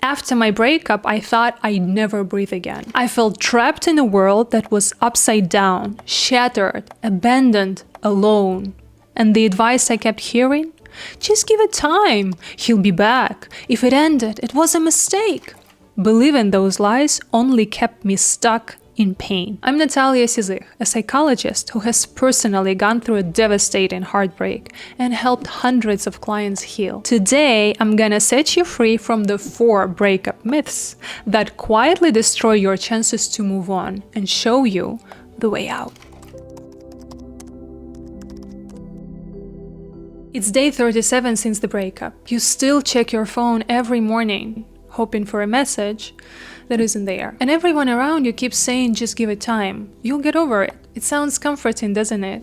After my breakup, I thought I'd never breathe again. I felt trapped in a world that was upside down, shattered, abandoned, alone. And the advice I kept hearing? Just give it time. He'll be back. If it ended, it was a mistake. Believing those lies only kept me stuck in pain. I'm Natalia Sizich, a psychologist who has personally gone through a devastating heartbreak and helped hundreds of clients heal. Today, I'm gonna set you free from the 4 breakup myths that quietly destroy your chances to move on and show you the way out. It's day 37 since the breakup. You still check your phone every morning, hoping for a message that isn't there. And everyone around you keeps saying, just give it time. You'll get over it. It sounds comforting, doesn't it?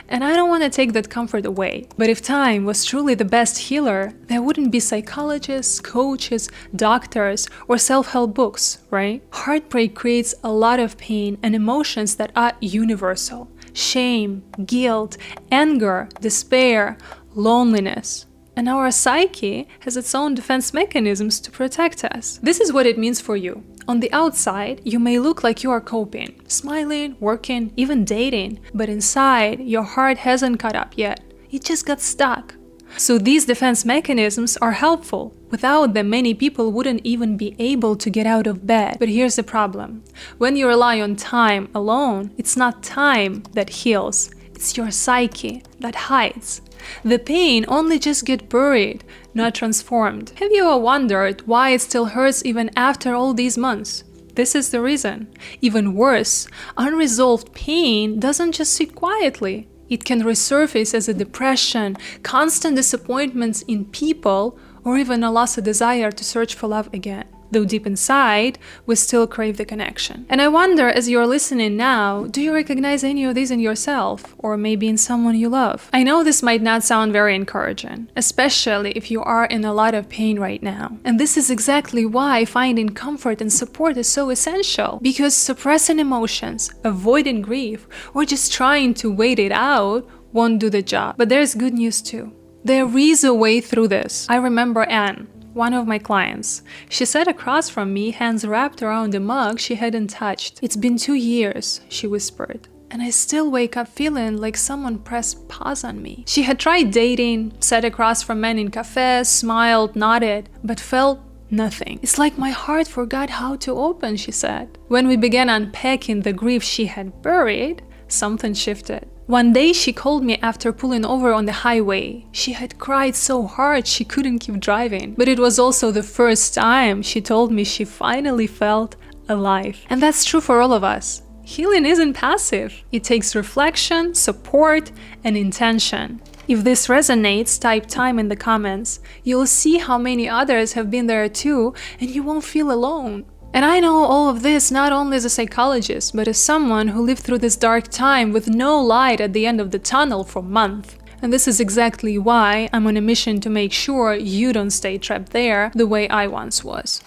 And I don't want to take that comfort away. But if time was truly the best healer, there wouldn't be psychologists, coaches, doctors, or self-help books, right? Heartbreak creates a lot of pain and emotions that are universal. Shame, guilt, anger, despair, loneliness. And our psyche has its own defense mechanisms to protect us. This is what it means for you. On the outside, you may look like you are coping, smiling, working, even dating, but inside, your heart hasn't caught up yet. It just got stuck. So these defense mechanisms are helpful. Without them, many people wouldn't even be able to get out of bed. But here's the problem. When you rely on time alone, it's not time that heals. It's your psyche that hides. The pain only just gets buried, not transformed. Have you ever wondered why it still hurts even after all these months? This is the reason. Even worse, unresolved pain doesn't just sit quietly. It can resurface as a depression, constant disappointments in people, or even a loss of desire to search for love again. Though deep inside, we still crave the connection. And I wonder, as you're listening now, do you recognize any of these in yourself, or maybe in someone you love? I know this might not sound very encouraging, especially if you are in a lot of pain right now. And this is exactly why finding comfort and support is so essential, because suppressing emotions, avoiding grief, or just trying to wait it out won't do the job. But there's good news too. There is a way through this. I remember Anne, one of my clients. She sat across from me, hands wrapped around a mug she hadn't touched. "It's been 2 years," she whispered, "and I still wake up feeling like someone pressed pause on me." She had tried dating, sat across from men in cafes, smiled, nodded, but felt nothing. "It's like my heart forgot how to open," she said. When we began unpacking the grief she had buried, something shifted. One day she called me after pulling over on the highway. She had cried so hard she couldn't keep driving. But it was also the first time she told me she finally felt alive. And that's true for all of us. Healing isn't passive. It takes reflection, support, and intention. If this resonates, type time in the comments. You'll see how many others have been there too, and you won't feel alone. And I know all of this not only as a psychologist, but as someone who lived through this dark time with no light at the end of the tunnel for months. And this is exactly why I'm on a mission to make sure you don't stay trapped there the way I once was.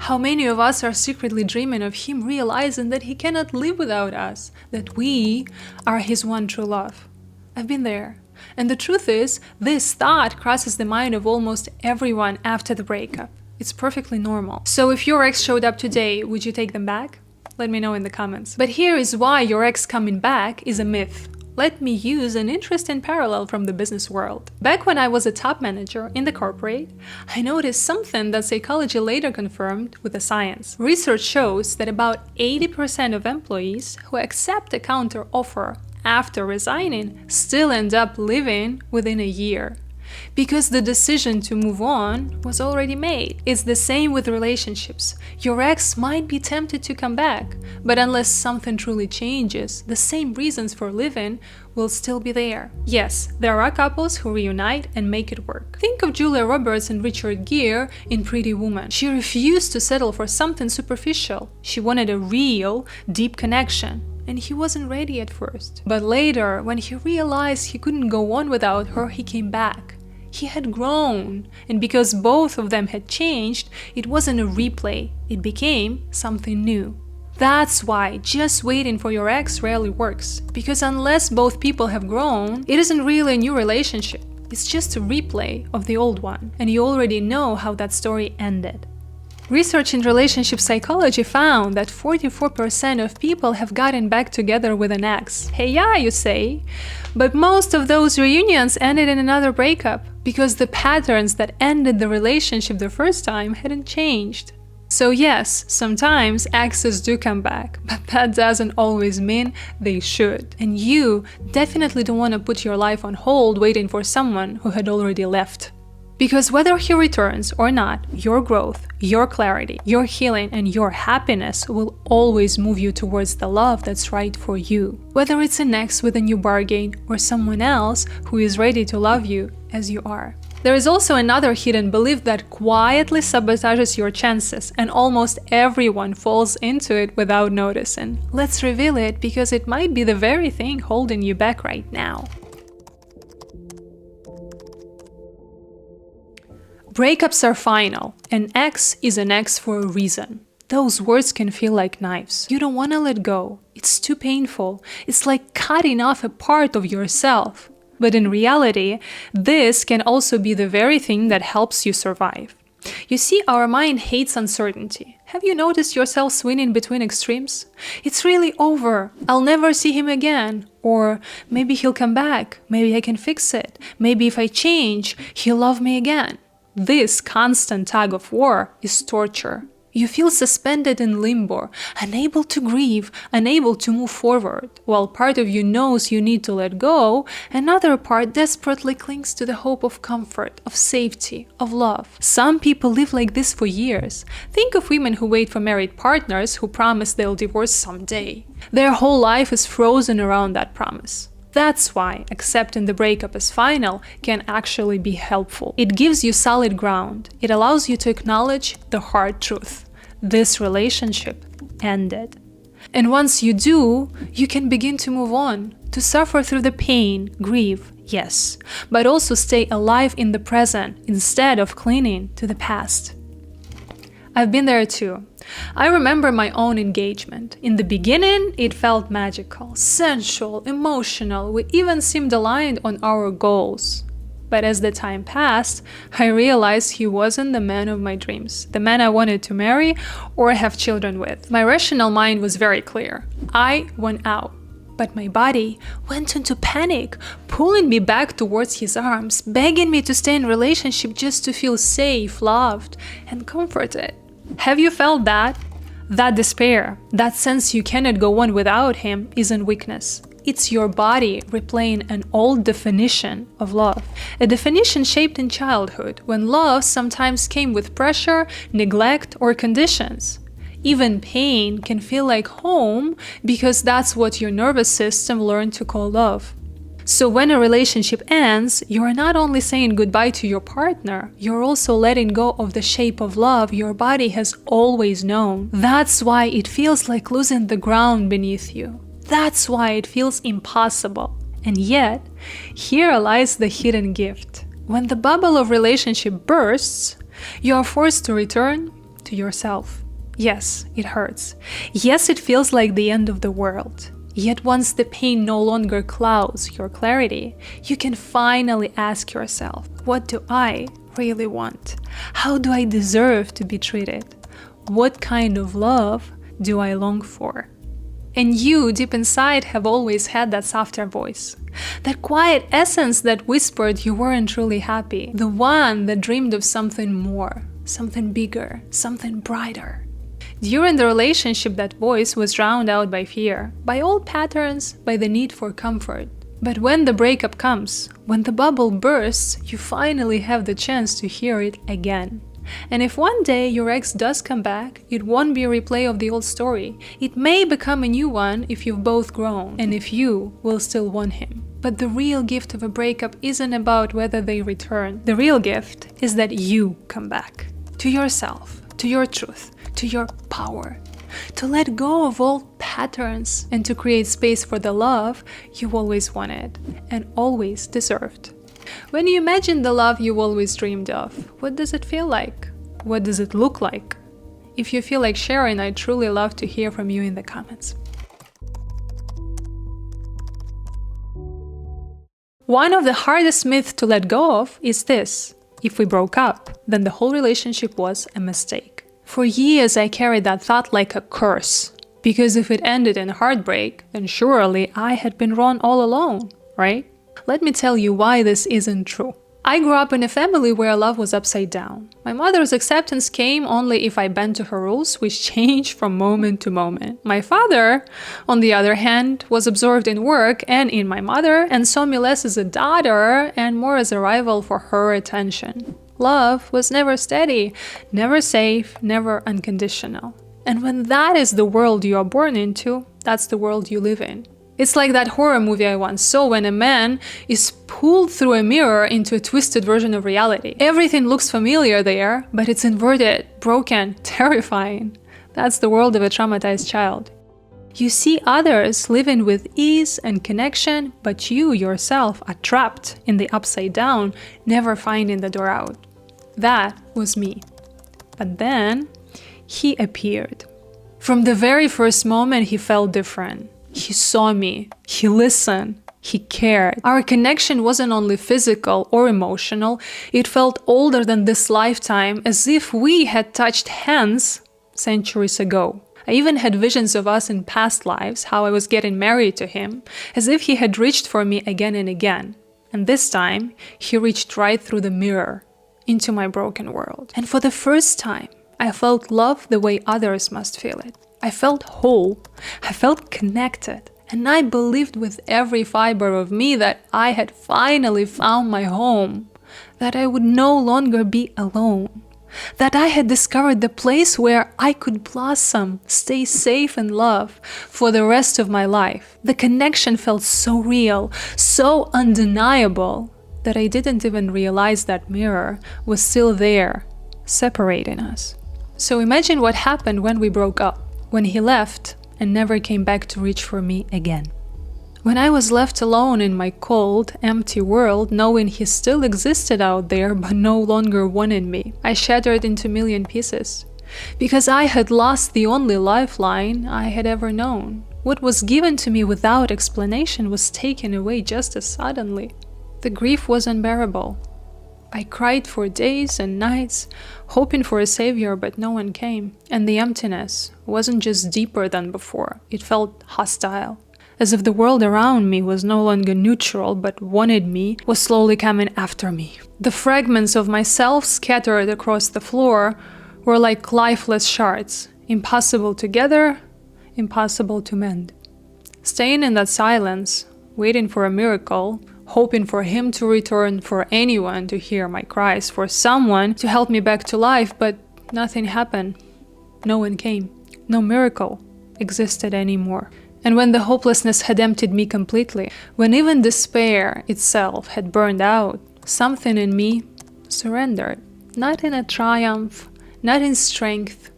How many of us are secretly dreaming of him realizing that he cannot live without us, that we are his one true love? I've been there. And the truth is, this thought crosses the mind of almost everyone after the breakup. It's perfectly normal. So if your ex showed up today, would you take them back? Let me know in the comments. But here is why your ex coming back is a myth. Let me use an interesting parallel from the business world. Back when I was a top manager in the corporate, I noticed something that psychology later confirmed with the science. Research shows that about 80% of employees who accept a counter offer after resigning still end up living within a year. Because the decision to move on was already made. It's the same with relationships. Your ex might be tempted to come back, but unless something truly changes, the same reasons for living will still be there. Yes, there are couples who reunite and make it work. Think of Julia Roberts and Richard Gere in Pretty Woman. She refused to settle for something superficial. She wanted a real, deep connection. And he wasn't ready at first. But later, when he realized he couldn't go on without her, he came back. He had grown, and because both of them had changed, it wasn't a replay, it became something new. That's why just waiting for your ex rarely works, because unless both people have grown, it isn't really a new relationship. It's just a replay of the old one, and you already know how that story ended. Research in relationship psychology found that 44% of people have gotten back together with an ex. Hey, yeah, you say. But most of those reunions ended in another breakup because the patterns that ended the relationship the first time hadn't changed. So yes, sometimes exes do come back, but that doesn't always mean they should. And you definitely don't want to put your life on hold waiting for someone who had already left. Because whether he returns or not, your growth, your clarity, your healing, and your happiness will always move you towards the love that's right for you. Whether it's an ex with a new bargain or someone else who is ready to love you as you are. There is also another hidden belief that quietly sabotages your chances, and almost everyone falls into it without noticing. Let's reveal it because it might be the very thing holding you back right now. Breakups are final. An ex is an ex for a reason. Those words can feel like knives. You don't want to let go. It's too painful. It's like cutting off a part of yourself. But in reality, this can also be the very thing that helps you survive. You see, our mind hates uncertainty. Have you noticed yourself swinging between extremes? It's really over. I'll never see him again. Or maybe he'll come back. Maybe I can fix it. Maybe if I change, he'll love me again. This constant tug of war is torture. You feel suspended in limbo, unable to grieve, unable to move forward. While part of you knows you need to let go, another part desperately clings to the hope of comfort, of safety, of love. Some people live like this for years. Think of women who wait for married partners who promise they'll divorce someday. Their whole life is frozen around that promise. That's why accepting the breakup as final can actually be helpful. It gives you solid ground. It allows you to acknowledge the hard truth. This relationship ended. And once you do, you can begin to move on, to suffer through the pain, grieve, yes, but also stay alive in the present instead of clinging to the past. I've been there too. I remember my own engagement. In the beginning, it felt magical, sensual, emotional. We even seemed aligned on our goals. But as the time passed, I realized he wasn't the man of my dreams, the man I wanted to marry or have children with. My rational mind was very clear. I went out. But my body went into panic, pulling me back towards his arms, begging me to stay in relationship just to feel safe, loved, and comforted. Have you felt that? That despair, that sense you cannot go on without him, isn't weakness. It's your body replaying an old definition of love. A definition shaped in childhood, when love sometimes came with pressure, neglect, or conditions. Even pain can feel like home because that's what your nervous system learned to call love. So when a relationship ends, you are not only saying goodbye to your partner, you're also letting go of the shape of love your body has always known. That's why it feels like losing the ground beneath you. That's why it feels impossible. And yet, here lies the hidden gift. When the bubble of relationship bursts, you are forced to return to yourself. Yes, it hurts. Yes, it feels like the end of the world. Yet once the pain no longer clouds your clarity, you can finally ask yourself, what do I really want? How do I deserve to be treated? What kind of love do I long for? And you, deep inside, have always had that softer voice. That quiet essence that whispered you weren't truly happy. The one that dreamed of something more, something bigger, something brighter. During the relationship, that voice was drowned out by fear, by old patterns, by the need for comfort. But when the breakup comes, when the bubble bursts, you finally have the chance to hear it again. And if one day your ex does come back, it won't be a replay of the old story. It may become a new one if you've both grown, and if you will still want him. But the real gift of a breakup isn't about whether they return. The real gift is that you come back. To yourself, to your truth, to your power, to let go of old patterns and to create space for the love you always wanted and always deserved. When you imagine the love you always dreamed of, what does it feel like? What does it look like? If you feel like sharing, I'd truly love to hear from you in the comments. One of the hardest myths to let go of is this: if we broke up, then the whole relationship was a mistake. For years I carried that thought like a curse, because if it ended in heartbreak, then surely I had been wrong all along, right? Let me tell you why this isn't true. I grew up in a family where love was upside down. My mother's acceptance came only if I bent to her rules, which changed from moment to moment. My father, on the other hand, was absorbed in work and in my mother, and saw me less as a daughter and more as a rival for her attention. Love was never steady, never safe, never unconditional. And when that is the world you are born into, that's the world you live in. It's like that horror movie I once saw when a man is pulled through a mirror into a twisted version of reality. Everything looks familiar there, but it's inverted, broken, terrifying. That's the world of a traumatized child. You see others living with ease and connection, but you yourself are trapped in the upside down, never finding the door out. That was me. But then he appeared. From the very first moment, he felt different. He saw me, he listened, he cared. Our connection wasn't only physical or emotional, it felt older than this lifetime, as if we had touched hands centuries ago. I even had visions of us in past lives, how I was getting married to him, as if he had reached for me again and again. And this time, he reached right through the mirror, into my broken world. And for the first time, I felt love the way others must feel it. I felt whole, I felt connected, and I believed with every fiber of me that I had finally found my home, that I would no longer be alone, that I had discovered the place where I could blossom, stay safe and love for the rest of my life. The connection felt so real, so undeniable, that I didn't even realize that mirror was still there, separating us. So imagine what happened when we broke up. When he left and never came back to reach for me again. When I was left alone in my cold, empty world, knowing he still existed out there but no longer wanted me, I shattered into a million pieces. Because I had lost the only lifeline I had ever known. What was given to me without explanation was taken away just as suddenly. The grief was unbearable. I cried for days and nights, hoping for a savior, but no one came. And the emptiness wasn't just deeper than before, it felt hostile. As if the world around me was no longer neutral, but wanted me, was slowly coming after me. The fragments of myself scattered across the floor were like lifeless shards, impossible to gather, impossible to mend. Staying in that silence, waiting for a miracle, hoping for him to return, for anyone to hear my cries, for someone to help me back to life, but nothing happened. No one came. No miracle existed anymore. And when the hopelessness had emptied me completely, when even despair itself had burned out, something in me surrendered. Not in a triumph, not in strength,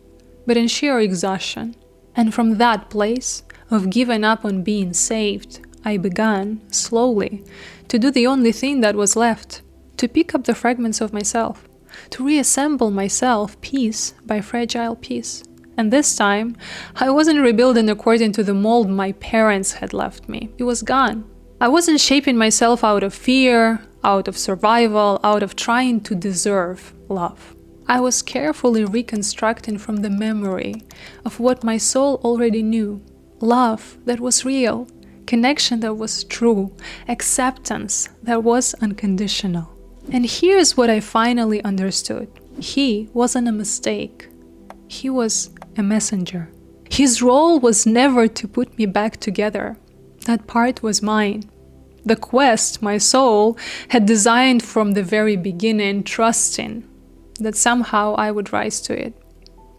but in sheer exhaustion. And from that place of giving up on being saved, I began, slowly, to do the only thing that was left, to pick up the fragments of myself, to reassemble myself piece by fragile piece. And this time, I wasn't rebuilding according to the mold my parents had left me. It was gone. I wasn't shaping myself out of fear, out of survival, out of trying to deserve love. I was carefully reconstructing from the memory of what my soul already knew. Love that was real, connection that was true, acceptance that was unconditional. And here's what I finally understood. He wasn't a mistake. He was a messenger. His role was never to put me back together. That part was mine. The quest my soul had designed from the very beginning, trusting that somehow I would rise to it.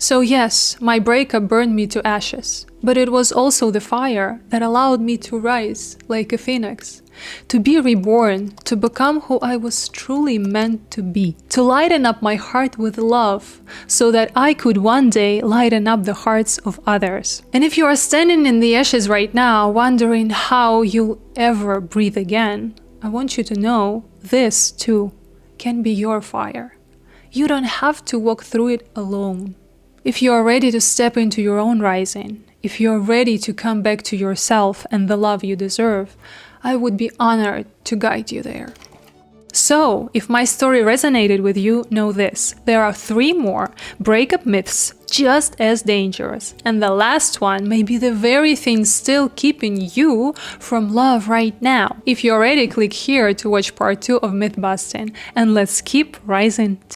So yes, my breakup burned me to ashes, but it was also the fire that allowed me to rise like a phoenix, to be reborn, to become who I was truly meant to be, to lighten up my heart with love so that I could one day lighten up the hearts of others. And if you are standing in the ashes right now, wondering how you'll ever breathe again, I want you to know this too can be your fire. You don't have to walk through it alone. If you are ready to step into your own rising, if you are ready to come back to yourself and the love you deserve, I would be honored to guide you there. So, if my story resonated with you, know this. There are 3 more breakup myths just as dangerous. And the last one may be the very thing still keeping you from love right now. If you're ready, click here to watch part 2 of myth busting. And let's keep rising.